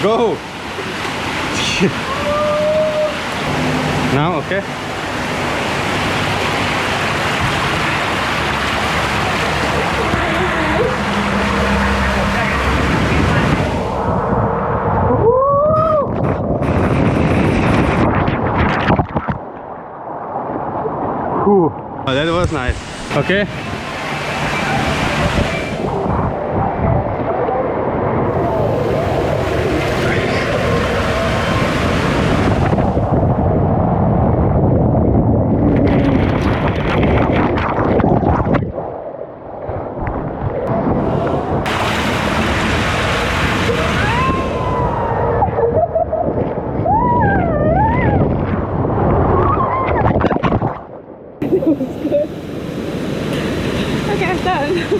Go! Now, okay? Whew. Oh, that was nice. Okay. Okay, I'm done.